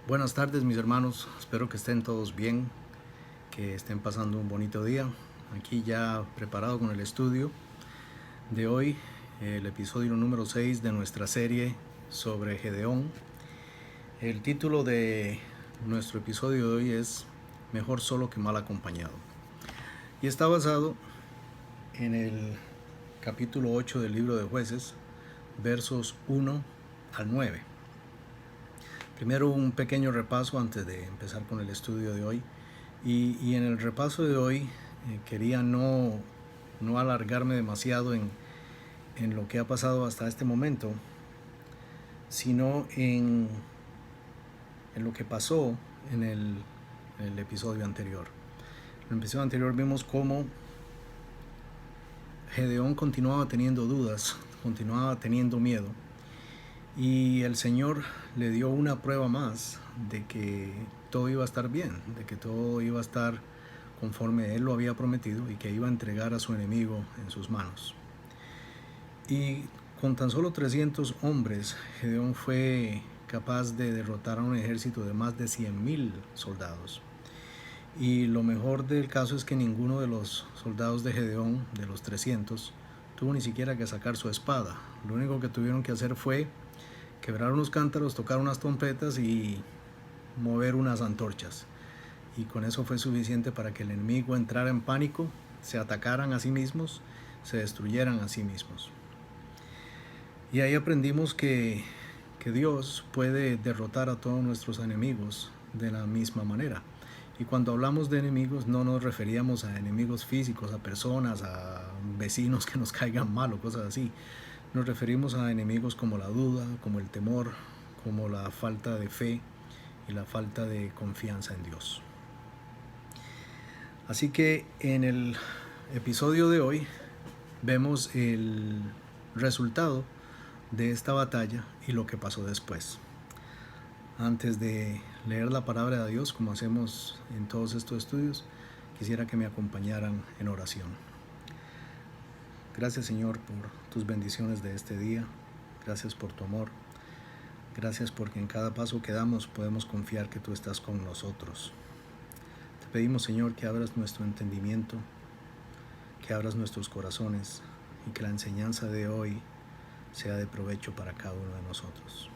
Buenas tardes mis hermanos, espero que estén todos bien, que estén pasando un bonito día. Aquí ya preparado con el estudio de hoy, el episodio número 6 de nuestra serie sobre Gedeón. El título de nuestro episodio de hoy es Mejor solo que mal acompañado. Y está basado en el capítulo 8 del libro de Jueces, versos 1 al 9. Primero un pequeño repaso antes de empezar con el estudio de hoy. Y en el repaso de hoy quería no alargarme demasiado en lo que ha pasado hasta este momento, sino en lo que pasó en el episodio anterior. En el episodio anterior vimos cómo Gedeón continuaba teniendo dudas, continuaba teniendo miedo, y el Señor le dio una prueba más de que todo iba a estar bien, de que todo iba a estar conforme Él lo había prometido y que iba a entregar a su enemigo en sus manos. Y con tan solo 300 hombres, Gedeón fue capaz de derrotar a un ejército de más de 100,000 soldados. Y lo mejor del caso es que ninguno de los soldados de Gedeón, de los 300, tuvo ni siquiera que sacar su espada. Lo único que tuvieron que hacer fue quebrar unos cántaros, tocar unas trompetas y mover unas antorchas. Y con eso fue suficiente para que el enemigo entrara en pánico, se atacaran a sí mismos, se destruyeran a sí mismos. Y ahí aprendimos que Dios puede derrotar a todos nuestros enemigos de la misma manera. Y cuando hablamos de enemigos no nos referíamos a enemigos físicos, a personas, a vecinos que nos caigan mal o cosas así. Nos referimos a enemigos como la duda, como el temor, como la falta de fe y la falta de confianza en Dios. Así que en el episodio de hoy vemos el resultado de esta batalla y lo que pasó después. Antes de leer la palabra de Dios, como hacemos en todos estos estudios, quisiera que me acompañaran en oración. Gracias, Señor, por tus bendiciones de este día. Gracias por tu amor. Gracias porque en cada paso que damos podemos confiar que tú estás con nosotros. Te pedimos, Señor, que abras nuestro entendimiento, que abras nuestros corazones y que la enseñanza de hoy sea de provecho para cada uno de nosotros.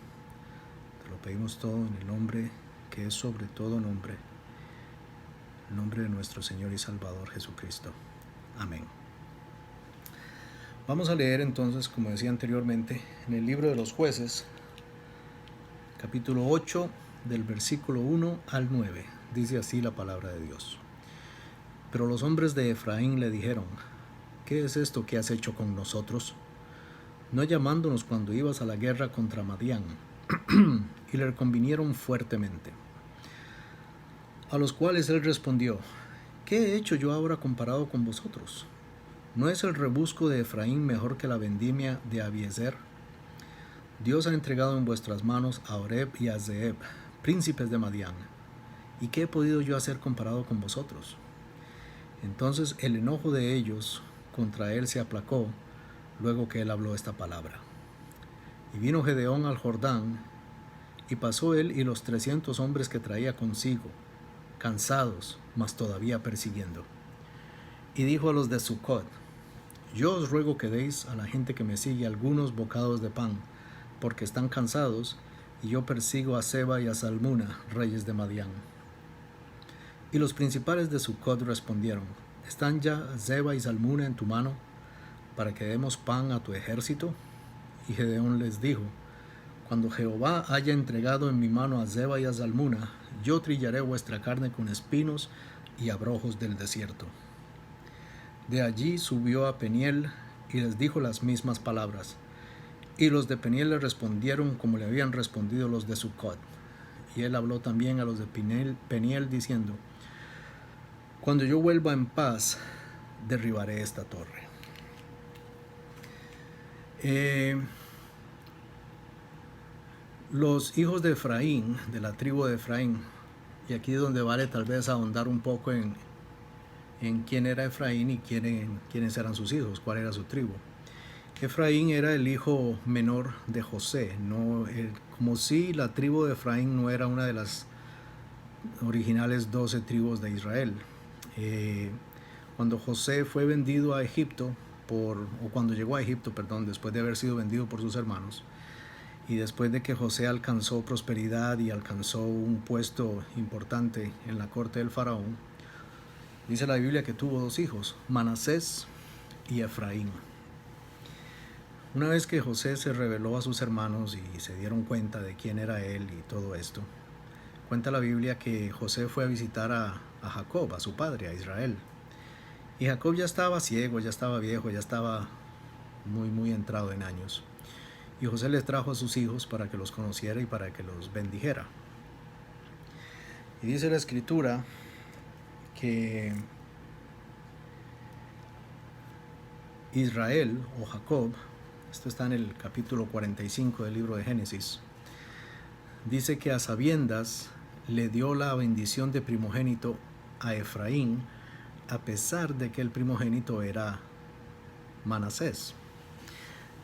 Te lo pedimos todo en el nombre que es sobre todo nombre, el nombre de nuestro Señor y Salvador Jesucristo. Amén. Vamos a leer entonces, como decía anteriormente, en el libro de los Jueces, capítulo 8, del versículo 1 al 9. Dice así la palabra de Dios. Pero los hombres de Efraín le dijeron: ¿qué es esto que has hecho con nosotros? No llamándonos cuando ibas a la guerra contra Madián. Y le convinieron fuertemente. A los cuales él respondió: ¿qué he hecho yo ahora comparado con vosotros? ¿No es el rebusco de Efraín mejor que la vendimia de Abiezer? Dios ha entregado en vuestras manos a Oreb y a Zeeb, príncipes de Madián. ¿Y qué he podido yo hacer comparado con vosotros? Entonces el enojo de ellos contra él se aplacó, luego que él habló esta palabra. Y vino Gedeón al Jordán, y pasó él y los 300 hombres que traía consigo, cansados, mas todavía persiguiendo. Y dijo a los de Sucot: yo os ruego que deis a la gente que me sigue algunos bocados de pan, porque están cansados, y yo persigo a Seba y a Salmuna, reyes de Madián. Y los principales de Sucot respondieron: ¿están ya Seba y Salmuna en tu mano, para que demos pan a tu ejército? Y Gedeón les dijo: cuando Jehová haya entregado en mi mano a Seba y a Salmuna, yo trillaré vuestra carne con espinos y abrojos del desierto. De allí subió a Peniel y les dijo las mismas palabras. Y los de Peniel le respondieron como le habían respondido los de Sucot. Y él habló también a los de Peniel diciendo: cuando yo vuelva en paz, derribaré esta torre. Los hijos de Efraín, de la tribu de Efraín, y aquí es donde vale tal vez ahondar un poco en quién era Efraín y quiénes eran sus hijos, cuál era su tribu. Efraín era el hijo menor de José, como si la tribu de Efraín no era una de las originales 12 tribus de Israel. Cuando José fue vendido a Egipto, o cuando llegó a Egipto, perdón, después de haber sido vendido por sus hermanos, y después de que José alcanzó prosperidad y alcanzó un puesto importante en la corte del faraón, dice la Biblia que tuvo 2 hijos, Manasés y Efraín. Una vez que José se reveló a sus hermanos y se dieron cuenta de quién era él y todo esto, cuenta la Biblia que José fue a visitar a Jacob, a su padre, a Israel. Y Jacob ya estaba ciego, ya estaba viejo, ya estaba muy entrado en años. Y José les trajo a sus hijos para que los conociera y para que los bendijera. Y dice la escritura que Israel o Jacob, esto está en el capítulo 45 del libro de Génesis, dice que a sabiendas le dio la bendición de primogénito a Efraín, a pesar de que el primogénito era Manasés.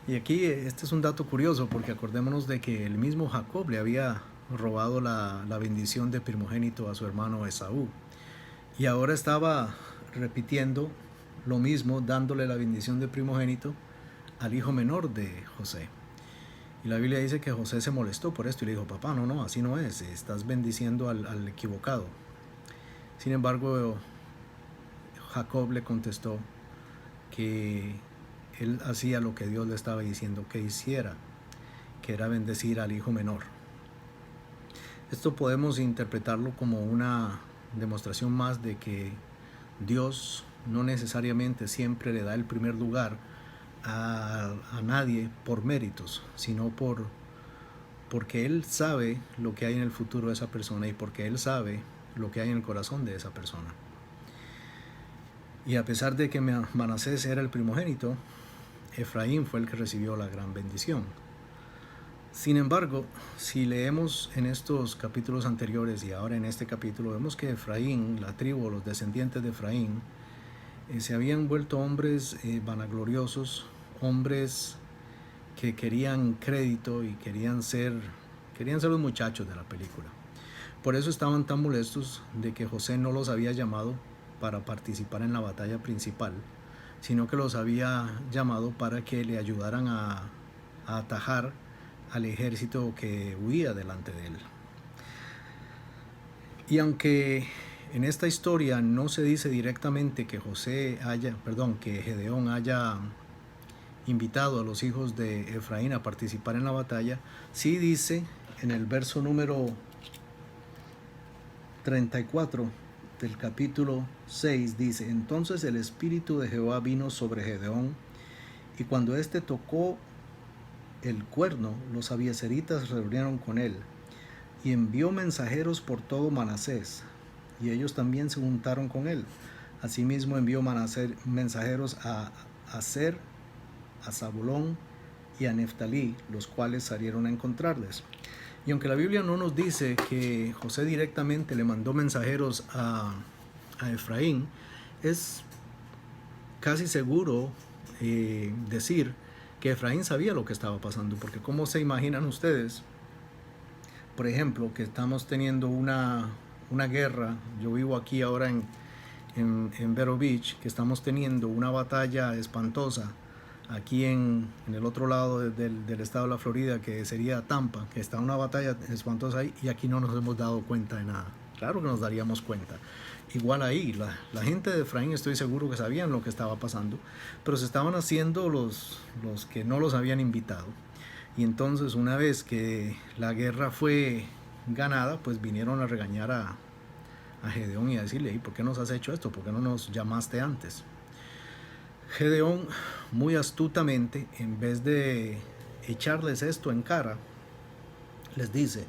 Y aquí este es un dato curioso, porque acordémonos de que el mismo Jacob le había robado la bendición de primogénito a su hermano Esaú, y ahora estaba repitiendo lo mismo, dándole la bendición de primogénito al hijo menor de José. Y la Biblia dice que José se molestó por esto y le dijo: papá, no, así no es, estás bendiciendo al equivocado. Sin embargo, Jacob le contestó que él hacía lo que Dios le estaba diciendo que hiciera, que era bendecir al hijo menor. Esto podemos interpretarlo como una demostración más de que Dios no necesariamente siempre le da el primer lugar a nadie por méritos, sino porque Él sabe lo que hay en el futuro de esa persona y porque Él sabe lo que hay en el corazón de esa persona. Y a pesar de que Manasés era el primogénito, Efraín fue el que recibió la gran bendición. Sin embargo, si leemos en estos capítulos anteriores y ahora en este capítulo, vemos que Efraín, la tribu, los descendientes de Efraín, se habían vuelto hombres vanagloriosos, hombres que querían crédito y querían ser los muchachos de la película. Por eso estaban tan molestos de que José no los había llamado para participar en la batalla principal, sino que los había llamado para que le ayudaran a atajar al ejército que huía delante de él. Y aunque en esta historia no se dice directamente que que Gedeón haya invitado a los hijos de Efraín a participar en la batalla, sí dice en el verso número 34 del capítulo 6, dice: entonces el espíritu de Jehová vino sobre Gedeón, y cuando éste tocó el cuerno, los abiezeritas se reunieron con él, y envió mensajeros por todo Manasés, y ellos también se juntaron con él. Asimismo envió mensajeros a Aser, a Zabulón y a Neftalí, los cuales salieron a encontrarles. Y aunque la Biblia no nos dice que José directamente le mandó mensajeros a Efraín, es casi seguro decir que Efraín sabía lo que estaba pasando, porque ¿cómo se imaginan ustedes, por ejemplo, que estamos teniendo una guerra? Yo vivo aquí ahora en Vero Beach, que estamos teniendo una batalla espantosa aquí en el otro lado del estado de la Florida, que sería Tampa, que está una batalla espantosa ahí, y aquí no nos hemos dado cuenta de nada. Claro que nos daríamos cuenta. Igual ahí, la gente de Efraín estoy seguro que sabían lo que estaba pasando, pero se estaban haciendo los que no los habían invitado. Y entonces, una vez que la guerra fue ganada, pues vinieron a regañar a Gedeón y a decirle: ¿por qué nos has hecho esto? ¿Por qué no nos llamaste antes? Gedeón, muy astutamente, en vez de echarles esto en cara, les dice: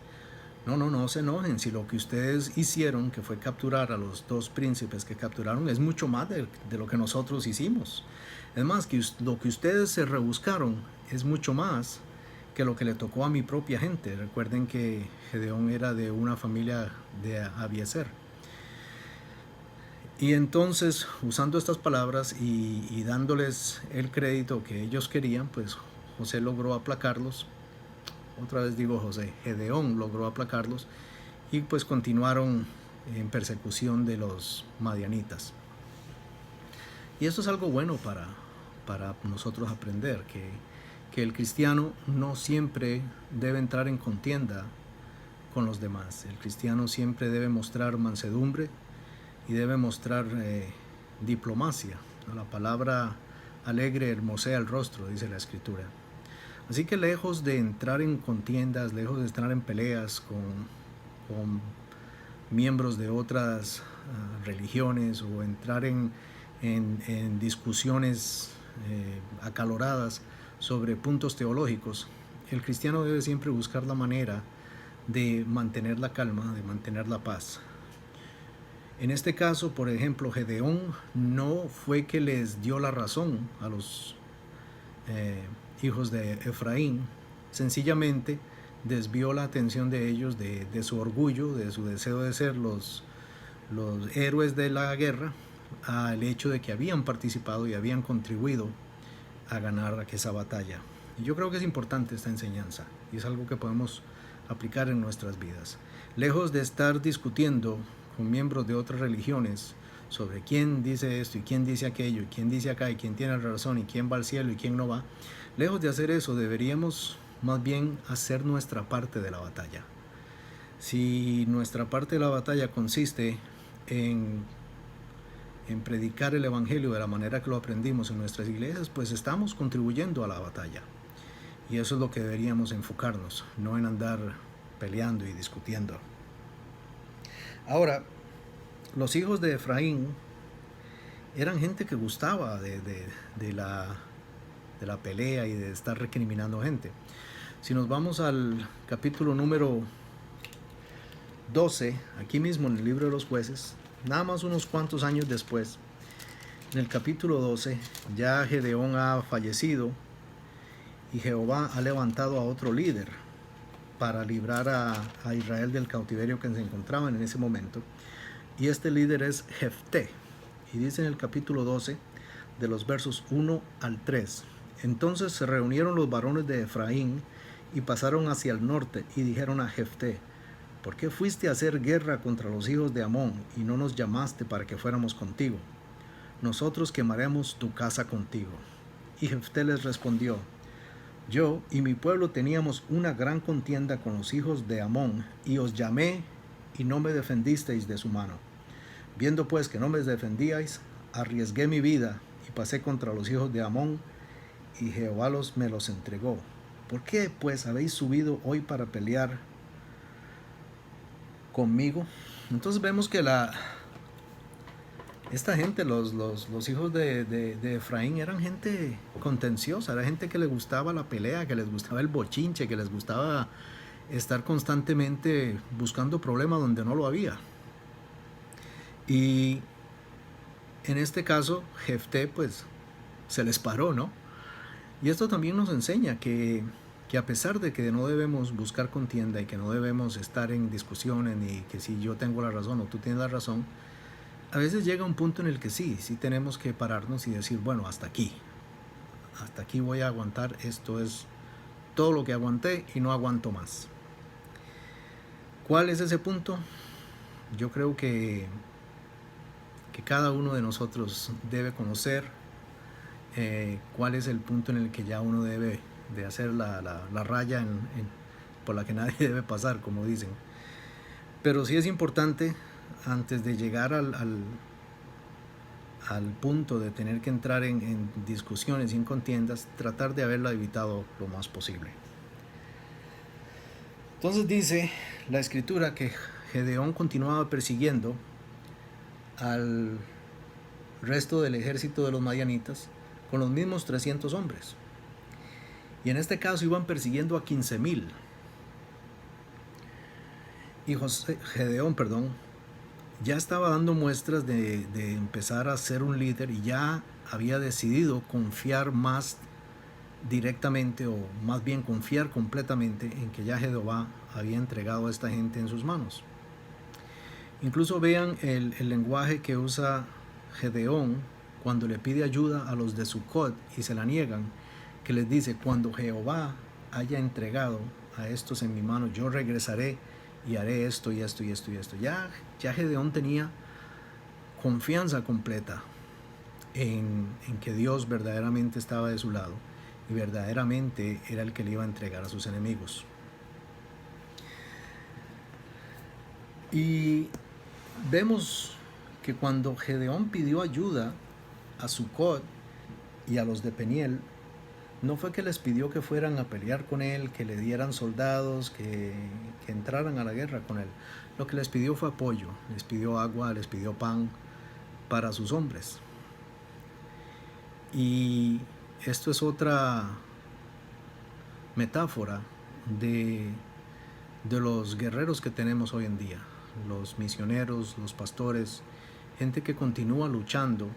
no se enojen, si lo que ustedes hicieron, que fue capturar a los 2 príncipes que capturaron, es mucho más de lo que nosotros hicimos. Es más, que lo que ustedes se rebuscaron es mucho más que lo que le tocó a mi propia gente. Recuerden que Gedeón era de una familia de Abiezer. Y entonces, usando estas palabras y dándoles el crédito que ellos querían, pues José logró aplacarlos. Otra vez digo José, Gedeón logró aplacarlos y pues continuaron en persecución de los madianitas. Y esto es algo bueno para nosotros aprender, que el cristiano no siempre debe entrar en contienda con los demás. El cristiano siempre debe mostrar mansedumbre y debe mostrar diplomacia. La palabra alegre hermosea el rostro, dice la Escritura. Así que lejos de entrar en contiendas, lejos de entrar en peleas con miembros de otras religiones o entrar en discusiones acaloradas sobre puntos teológicos, el cristiano debe siempre buscar la manera de mantener la calma, de mantener la paz. En este caso, por ejemplo, Gedeón no fue que les dio la razón a los hijos de Efraín, sencillamente desvió la atención de ellos de su orgullo, de su deseo de ser los héroes de la guerra, al hecho de que habían participado y habían contribuido a ganar esa batalla. Y yo creo que es importante esta enseñanza y es algo que podemos aplicar en nuestras vidas. Lejos de estar discutiendo con miembros de otras religiones sobre quién dice esto y quién dice aquello y quién dice acá y quién tiene razón y quién va al cielo y quién no va, lejos de hacer eso deberíamos más bien hacer nuestra parte de la batalla. Si nuestra parte de la batalla consiste en predicar el evangelio de la manera que lo aprendimos en nuestras iglesias, pues estamos contribuyendo a la batalla. Y eso es lo que deberíamos enfocarnos, no en andar peleando y discutiendo. Ahora, los hijos de Efraín eran gente que gustaba de la pelea y de estar recriminando gente. Si nos vamos al capítulo número 12, aquí mismo en el libro de los jueces, nada más unos cuantos años después, en el capítulo 12, ya Gedeón ha fallecido y Jehová ha levantado a otro líder para librar a Israel del cautiverio que se encontraban en ese momento. Y este líder es Jefté. Y dice en el capítulo 12, de los versos 1 al 3, entonces se reunieron los varones de Efraín y pasaron hacia el norte y dijeron a Jefté, ¿por qué fuiste a hacer guerra contra los hijos de Amón y no nos llamaste para que fuéramos contigo? Nosotros quemaremos tu casa contigo. Y Jefté les respondió, yo y mi pueblo teníamos una gran contienda con los hijos de Amón, y os llamé y no me defendisteis de su mano. Viendo pues que no me defendíais, arriesgué mi vida y pasé contra los hijos de Amón, y Jehová me los entregó. ¿Por qué pues habéis subido hoy para pelear conmigo? Entonces vemos que esta gente, los hijos de Efraín, eran gente contenciosa, era gente que les gustaba la pelea, que les gustaba el bochinche, que les gustaba estar constantemente buscando problemas donde no lo había. Y en este caso, Jefté pues se les paró, ¿no? Y esto también nos enseña que a pesar de que no debemos buscar contienda y que no debemos estar en discusiones ni que si yo tengo la razón o tú tienes la razón, a veces llega un punto en el que sí tenemos que pararnos y decir, bueno, hasta aquí voy a aguantar, esto es todo lo que aguanté y no aguanto más. ¿Cuál es ese punto? Yo creo que cada uno de nosotros debe conocer cuál es el punto en el que ya uno debe de hacer la raya por la que nadie debe pasar, como dicen. Pero sí es importante, antes de llegar al punto de tener que entrar en discusiones y en contiendas, tratar de haberlo evitado lo más posible. Entonces dice la escritura que Gedeón continuaba persiguiendo al resto del ejército de los madianitas con los mismos 300 hombres. Y en este caso iban persiguiendo a 15,000. Y Gedeón, ya estaba dando muestras de empezar a ser un líder y ya había decidido confiar más directamente, o más bien confiar completamente en que ya Jehová había entregado a esta gente en sus manos. Incluso vean el lenguaje que usa Gedeón cuando le pide ayuda a los de Sucot y se la niegan, que les dice: cuando Jehová haya entregado a estos en mi mano, yo regresaré y haré esto y esto y esto y esto. Ya Gedeón tenía confianza completa en que Dios verdaderamente estaba de su lado y verdaderamente era el que le iba a entregar a sus enemigos. Y vemos que cuando Gedeón pidió ayuda a Sucot y a los de Peniel, no fue que les pidió que fueran a pelear con él, que le dieran soldados, que entraran a la guerra con él. Lo que les pidió fue apoyo, les pidió agua, les pidió pan para sus hombres. Y esto es otra metáfora de los guerreros que tenemos hoy en día, los misioneros, los pastores, gente que continúa luchando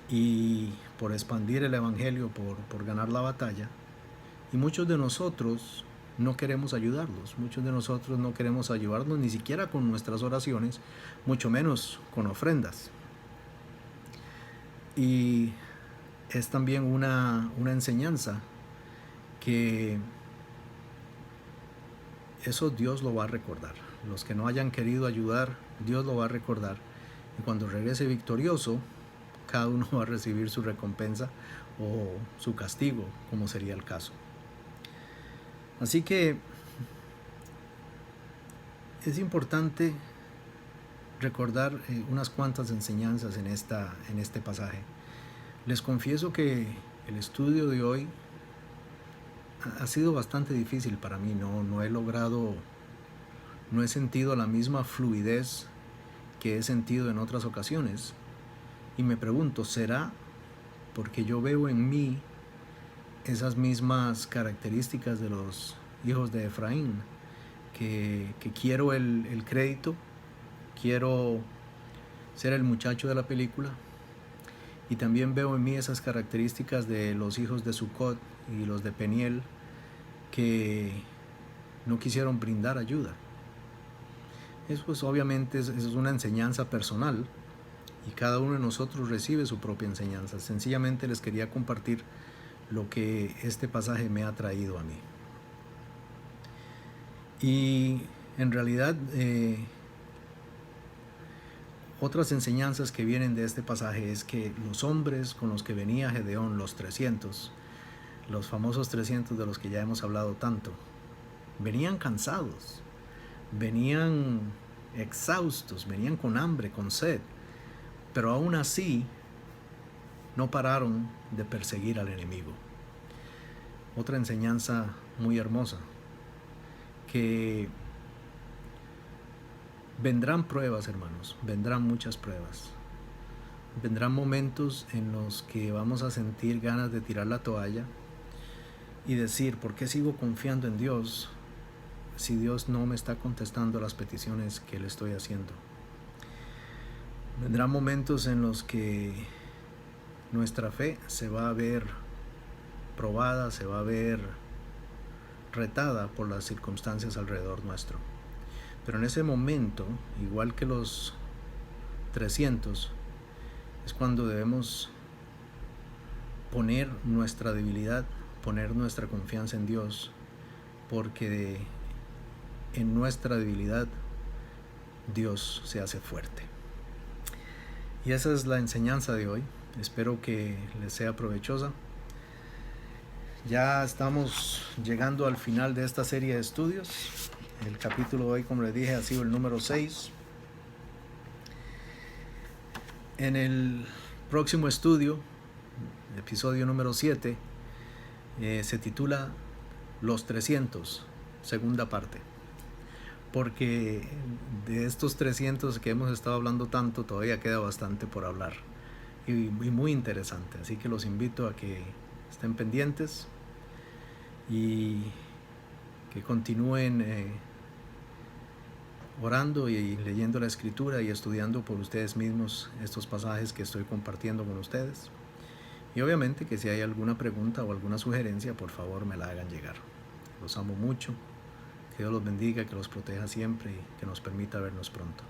y por expandir el evangelio, por ganar la batalla. Y muchos de nosotros no queremos ayudarlos, muchos de nosotros no queremos ayudarlos ni siquiera con nuestras oraciones, mucho menos con ofrendas. Y es también una enseñanza que eso Dios lo va a recordar. Los que no hayan querido ayudar, Dios lo va a recordar. Y cuando regrese victorioso, cada uno va a recibir su recompensa o su castigo, como sería el caso. Así que es importante recordar unas cuantas enseñanzas en este pasaje. Les confieso que el estudio de hoy ha sido bastante difícil para mí. No he sentido la misma fluidez que he sentido en otras ocasiones. Y me pregunto, ¿será porque yo veo en mí esas mismas características de los hijos de Efraín? Que quiero el crédito, quiero ser el muchacho de la película, y también veo en mí esas características de los hijos de Sucot y los de Peniel, que no quisieron brindar ayuda. Eso pues obviamente es una enseñanza personal, y cada uno de nosotros recibe su propia enseñanza. Sencillamente les quería compartir lo que este pasaje me ha traído a mí. Y en realidad otras enseñanzas que vienen de este pasaje es que los hombres con los que venía Gedeón, los 300, los famosos 300 de los que ya hemos hablado tanto, venían cansados, venían exhaustos, venían con hambre, con sed, pero aún así no pararon de perseguir al enemigo. Otra enseñanza muy hermosa, que vendrán pruebas, hermanos, vendrán muchas pruebas. Vendrán momentos en los que vamos a sentir ganas de tirar la toalla y decir: ¿por qué sigo confiando en Dios si Dios no me está contestando las peticiones que le estoy haciendo? Vendrán momentos en los que nuestra fe se va a ver probada, se va a ver retada por las circunstancias alrededor nuestro. Pero en ese momento, igual que los 300, es cuando debemos poner nuestra debilidad, poner nuestra confianza en Dios, porque en nuestra debilidad Dios se hace fuerte. Y esa es la enseñanza de hoy. Espero que les sea provechosa. Ya estamos llegando al final de esta serie de estudios. El capítulo de hoy, como les dije, ha sido el número 6. En el próximo estudio, episodio número 7, se titula Los 300, segunda parte. Porque de estos 300 que hemos estado hablando tanto, todavía queda bastante por hablar. Y muy interesante. Así que los invito a que estén pendientes y que continúen orando y leyendo la escritura y estudiando por ustedes mismos estos pasajes que estoy compartiendo con ustedes. Y obviamente que si hay alguna pregunta o alguna sugerencia, por favor me la hagan llegar. Los amo mucho. Que Que Dios los bendiga, que los proteja siempre y que nos permita vernos pronto.